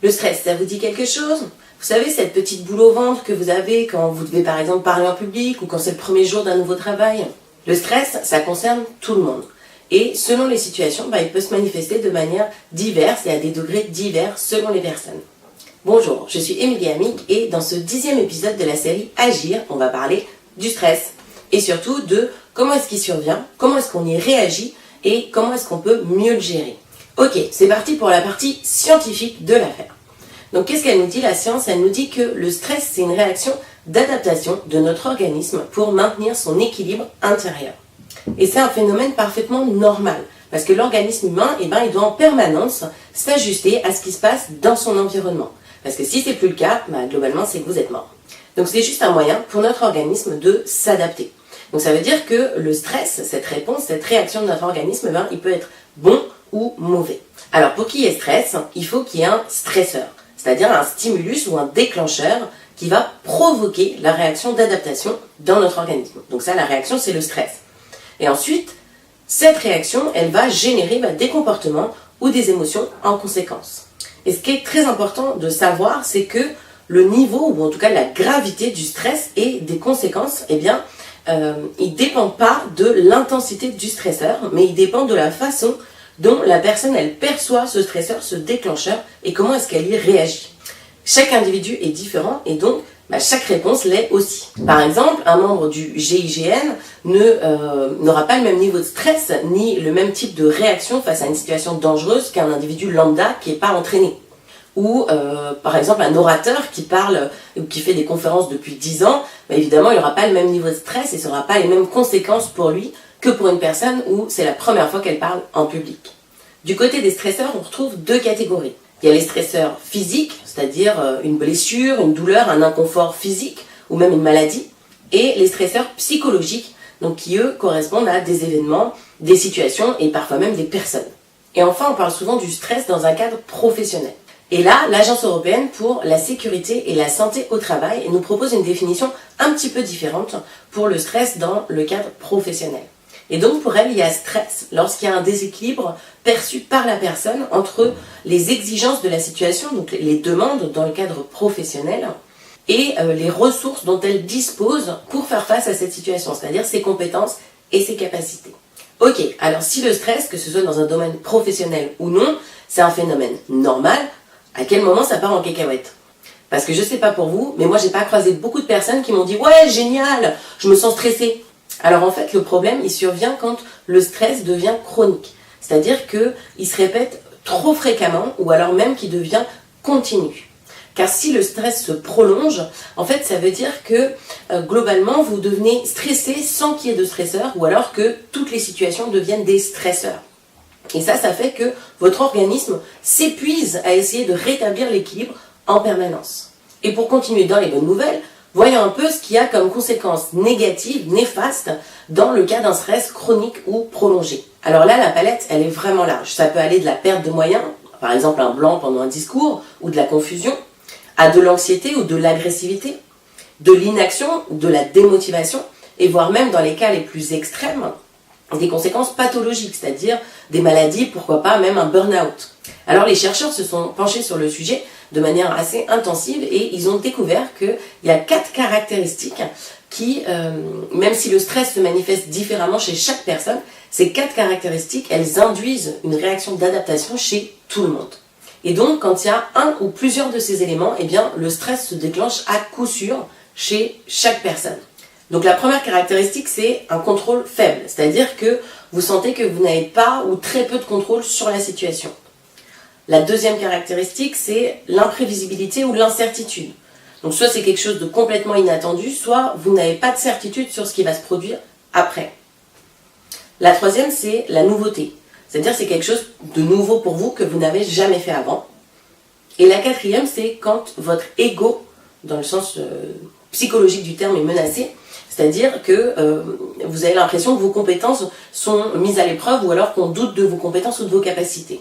Le stress, ça vous dit quelque chose? Vous savez, cette petite boule au ventre que vous avez quand vous devez par exemple parler en public ou quand c'est le premier jour d'un nouveau travail? Le stress, ça concerne tout le monde. Et selon les situations, il peut se manifester de manière diverse et à des degrés divers selon les personnes. Bonjour, je suis Émilie Amic et dans ce 10e épisode de la série Agir, on va parler du stress. Et surtout de comment est-ce qu'il survient, comment est-ce qu'on y réagit et comment est-ce qu'on peut mieux le gérer. Ok, c'est parti pour la partie scientifique de l'affaire. Donc qu'est-ce qu'elle nous dit la science? Elle nous dit que le stress, c'est une réaction d'adaptation de notre organisme pour maintenir son équilibre intérieur. Et c'est un phénomène parfaitement normal, parce que l'organisme humain, il doit en permanence s'ajuster à ce qui se passe dans son environnement. Parce que si c'est plus le cas, globalement, c'est que vous êtes mort. Donc c'est juste un moyen pour notre organisme de s'adapter. Donc ça veut dire que le stress, cette réponse, cette réaction de notre organisme, il peut être bon ou mauvais. Alors pour qu'il y ait stress, il faut qu'il y ait un stresseur, c'est-à-dire un stimulus ou un déclencheur qui va provoquer la réaction d'adaptation dans notre organisme. Donc ça, la réaction, c'est le stress. Et ensuite, cette réaction, elle va générer des comportements ou des émotions en conséquence. Et ce qui est très important de savoir, c'est que le niveau, ou en tout cas la gravité du stress et des conséquences, il dépend pas de l'intensité du stresseur, mais il dépend de la façon dont la personne, elle perçoit ce stresseur, ce déclencheur, et comment est-ce qu'elle y réagit. Chaque individu est différent, et donc chaque réponse l'est aussi. Par exemple, un membre du GIGN n'aura pas le même niveau de stress, ni le même type de réaction face à une situation dangereuse qu'un individu lambda qui n'est pas entraîné. Ou par exemple un orateur qui parle ou qui fait des conférences depuis 10 ans, évidemment il n'aura pas le même niveau de stress et ça n'aura pas les mêmes conséquences pour lui que pour une personne où c'est la première fois qu'elle parle en public. Du côté des stresseurs, on retrouve deux catégories. Il y a les stresseurs physiques, c'est-à-dire une blessure, une douleur, un inconfort physique ou même une maladie, et les stresseurs psychologiques, donc qui eux correspondent à des événements, des situations et parfois même des personnes. Et enfin, on parle souvent du stress dans un cadre professionnel. Et là, l'Agence européenne pour la sécurité et la santé au travail nous propose une définition un petit peu différente pour le stress dans le cadre professionnel. Et donc pour elle, il y a stress lorsqu'il y a un déséquilibre perçu par la personne entre les exigences de la situation, donc les demandes dans le cadre professionnel, et les ressources dont elle dispose pour faire face à cette situation, c'est-à-dire ses compétences et ses capacités. Ok, alors si le stress, que ce soit dans un domaine professionnel ou non, c'est un phénomène normal, à quel moment ça part en cacahuète? Parce que je sais pas pour vous, mais moi j'ai pas croisé beaucoup de personnes qui m'ont dit « Ouais, génial, je me sens stressée ». Alors en fait, le problème, il survient quand le stress devient chronique. C'est-à-dire qu'il se répète trop fréquemment ou alors même qu'il devient continu. Car si le stress se prolonge, en fait, ça veut dire que globalement, vous devenez stressé sans qu'il y ait de stresseur ou alors que toutes les situations deviennent des stresseurs. Et ça fait que votre organisme s'épuise à essayer de rétablir l'équilibre en permanence. Et pour continuer dans les bonnes nouvelles, voyons un peu ce qu'il y a comme conséquences négatives, néfastes, dans le cas d'un stress chronique ou prolongé. Alors là, la palette, elle est vraiment large. Ça peut aller de la perte de moyens, par exemple un blanc pendant un discours, ou de la confusion, à de l'anxiété ou de l'agressivité, de l'inaction, de la démotivation, et voire même dans les cas les plus extrêmes, des conséquences pathologiques, c'est-à-dire des maladies, pourquoi pas même un burn-out. Alors les chercheurs se sont penchés sur le sujet de manière assez intensive et ils ont découvert qu'il y a 4 caractéristiques qui, même si le stress se manifeste différemment chez chaque personne, ces 4 caractéristiques, elles induisent une réaction d'adaptation chez tout le monde. Et donc quand il y a un ou plusieurs de ces éléments, le stress se déclenche à coup sûr chez chaque personne. Donc la première caractéristique, c'est un contrôle faible, c'est-à-dire que vous sentez que vous n'avez pas ou très peu de contrôle sur la situation. La deuxième caractéristique, c'est l'imprévisibilité ou l'incertitude. Donc soit c'est quelque chose de complètement inattendu, soit vous n'avez pas de certitude sur ce qui va se produire après. La troisième, c'est la nouveauté, c'est-à-dire c'est quelque chose de nouveau pour vous que vous n'avez jamais fait avant. Et la quatrième, c'est quand votre ego, dans le sens psychologique du terme, est menacé, c'est-à-dire que vous avez l'impression que vos compétences sont mises à l'épreuve ou alors qu'on doute de vos compétences ou de vos capacités.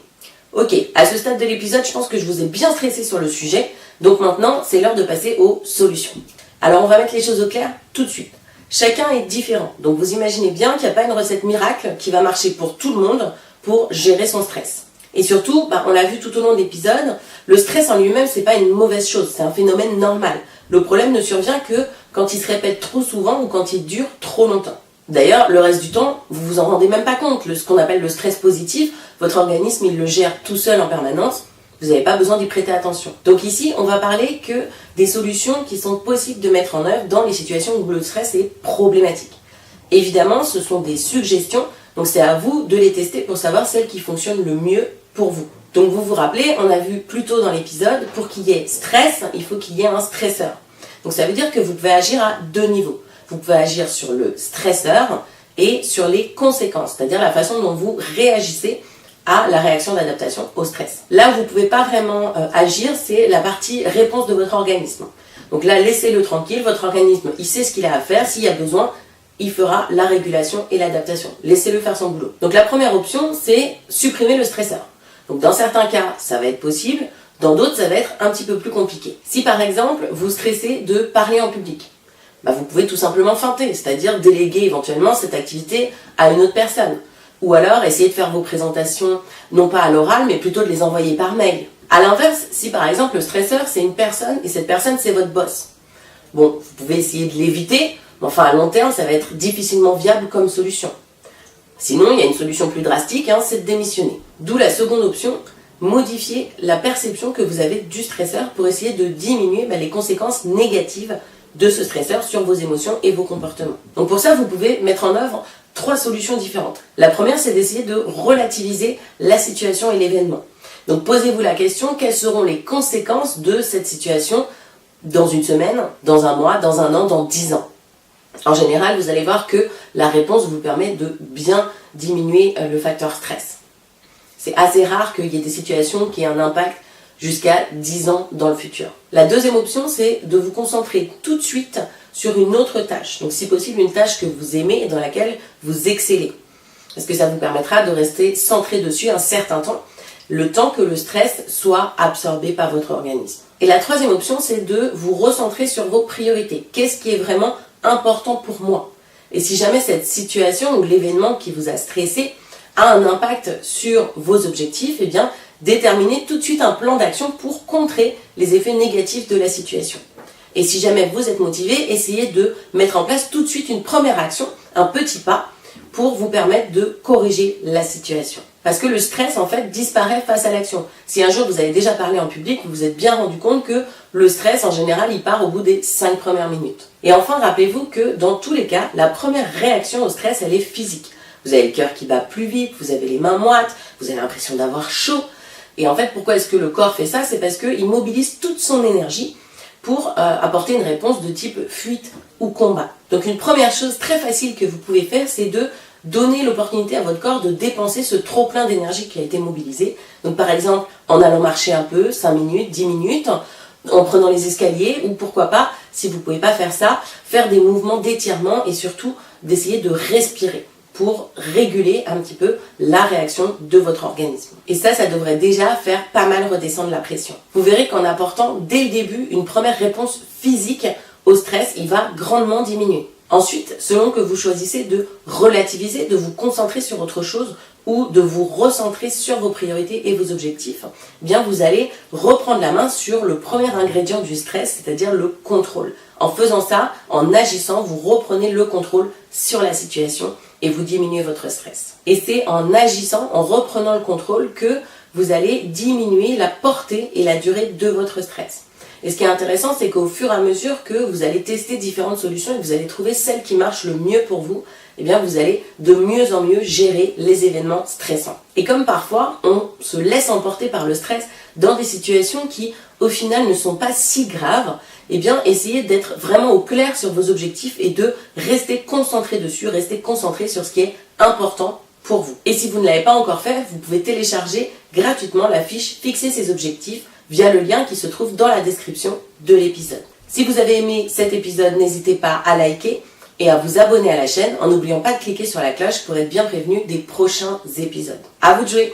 Ok, à ce stade de l'épisode, je pense que je vous ai bien stressé sur le sujet, donc maintenant, c'est l'heure de passer aux solutions. Alors, on va mettre les choses au clair tout de suite. Chacun est différent, donc vous imaginez bien qu'il n'y a pas une recette miracle qui va marcher pour tout le monde pour gérer son stress. Et surtout, on l'a vu tout au long de l'épisode, le stress en lui-même, c'est pas une mauvaise chose, c'est un phénomène normal. Le problème ne survient que quand il se répète trop souvent ou quand il dure trop longtemps. D'ailleurs, le reste du temps, vous vous en rendez même pas compte. Ce qu'on appelle le stress positif, votre organisme, il le gère tout seul en permanence. Vous n'avez pas besoin d'y prêter attention. Donc ici, on va parler que des solutions qui sont possibles de mettre en œuvre dans les situations où le stress est problématique. Évidemment, ce sont des suggestions, donc c'est à vous de les tester pour savoir celles qui fonctionnent le mieux pour vous. Donc vous vous rappelez, on a vu plus tôt dans l'épisode, pour qu'il y ait stress, il faut qu'il y ait un stresseur. Donc ça veut dire que vous pouvez agir à deux niveaux. Vous pouvez agir sur le stresseur et sur les conséquences, c'est-à-dire la façon dont vous réagissez à la réaction d'adaptation au stress. Là où vous ne pouvez pas vraiment agir, c'est la partie réponse de votre organisme. Donc là, laissez-le tranquille, votre organisme, il sait ce qu'il a à faire, s'il y a besoin, il fera la régulation et l'adaptation. Laissez-le faire son boulot. Donc la première option, c'est supprimer le stresseur. Donc dans certains cas, ça va être possible, dans d'autres, ça va être un petit peu plus compliqué. Si par exemple, vous stressez de parler en public, vous pouvez tout simplement feinter, c'est-à-dire déléguer éventuellement cette activité à une autre personne. Ou alors essayer de faire vos présentations, non pas à l'oral, mais plutôt de les envoyer par mail. A l'inverse, si par exemple le stresseur c'est une personne et cette personne c'est votre boss, vous pouvez essayer de l'éviter, mais enfin à long terme ça va être difficilement viable comme solution. Sinon, il y a une solution plus drastique, c'est de démissionner. D'où la seconde option, modifier la perception que vous avez du stresseur pour essayer de diminuer les conséquences négatives de ce stresseur sur vos émotions et vos comportements. Donc pour ça, vous pouvez mettre en œuvre 3 solutions différentes. La première, c'est d'essayer de relativiser la situation et l'événement. Donc posez-vous la question, quelles seront les conséquences de cette situation dans une semaine, dans un mois, dans un an, dans 10 ans? En général, vous allez voir que la réponse vous permet de bien diminuer le facteur stress. C'est assez rare qu'il y ait des situations qui aient un impact jusqu'à 10 ans dans le futur. La deuxième option, c'est de vous concentrer tout de suite sur une autre tâche. Donc si possible, une tâche que vous aimez et dans laquelle vous excellez. Parce que ça vous permettra de rester centré dessus un certain temps, le temps que le stress soit absorbé par votre organisme. Et la troisième option, c'est de vous recentrer sur vos priorités. Qu'est-ce qui est vraiment important pour moi? Et si jamais cette situation ou l'événement qui vous a stressé a un impact sur vos objectifs, déterminez tout de suite un plan d'action pour contrer les effets négatifs de la situation. Et si jamais vous êtes motivé, essayez de mettre en place tout de suite une première action, un petit pas, pour vous permettre de corriger la situation. Parce que le stress, en fait, disparaît face à l'action. Si un jour vous avez déjà parlé en public, vous vous êtes bien rendu compte que le stress, en général, il part au bout des 5 premières minutes. Et enfin, rappelez-vous que dans tous les cas, la première réaction au stress, elle est physique. Vous avez le cœur qui bat plus vite, vous avez les mains moites, vous avez l'impression d'avoir chaud. Et en fait, pourquoi est-ce que le corps fait ça? C'est parce qu'il mobilise toute son énergie pour apporter une réponse de type fuite ou combat. Donc une première chose très facile que vous pouvez faire, c'est de donner l'opportunité à votre corps de dépenser ce trop-plein d'énergie qui a été mobilisé. Donc par exemple, en allant marcher un peu, 5 minutes, 10 minutes, en prenant les escaliers, ou pourquoi pas, si vous ne pouvez pas faire ça, faire des mouvements d'étirement et surtout d'essayer de respirer pour réguler un petit peu la réaction de votre organisme. Et ça devrait déjà faire pas mal redescendre la pression. Vous verrez qu'en apportant dès le début une première réponse physique au stress, il va grandement diminuer. Ensuite, selon que vous choisissez de relativiser, de vous concentrer sur autre chose ou de vous recentrer sur vos priorités et vos objectifs, vous allez reprendre la main sur le premier ingrédient du stress, c'est-à-dire le contrôle. En faisant ça, en agissant, vous reprenez le contrôle sur la situation et vous diminuez votre stress. Et c'est en agissant, en reprenant le contrôle, que vous allez diminuer la portée et la durée de votre stress. Et ce qui est intéressant, c'est qu'au fur et à mesure que vous allez tester différentes solutions et que vous allez trouver celle qui marche le mieux pour vous, vous allez de mieux en mieux gérer les événements stressants. Et comme parfois, on se laisse emporter par le stress dans des situations qui, au final, ne sont pas si graves, essayez d'être vraiment au clair sur vos objectifs et de rester concentré dessus, rester concentré sur ce qui est important pour vous. Et si vous ne l'avez pas encore fait, vous pouvez télécharger gratuitement la fiche Fixer ses objectifs via le lien qui se trouve dans la description de l'épisode. Si vous avez aimé cet épisode, n'hésitez pas à liker et à vous abonner à la chaîne en n'oubliant pas de cliquer sur la cloche pour être bien prévenu des prochains épisodes. À vous de jouer!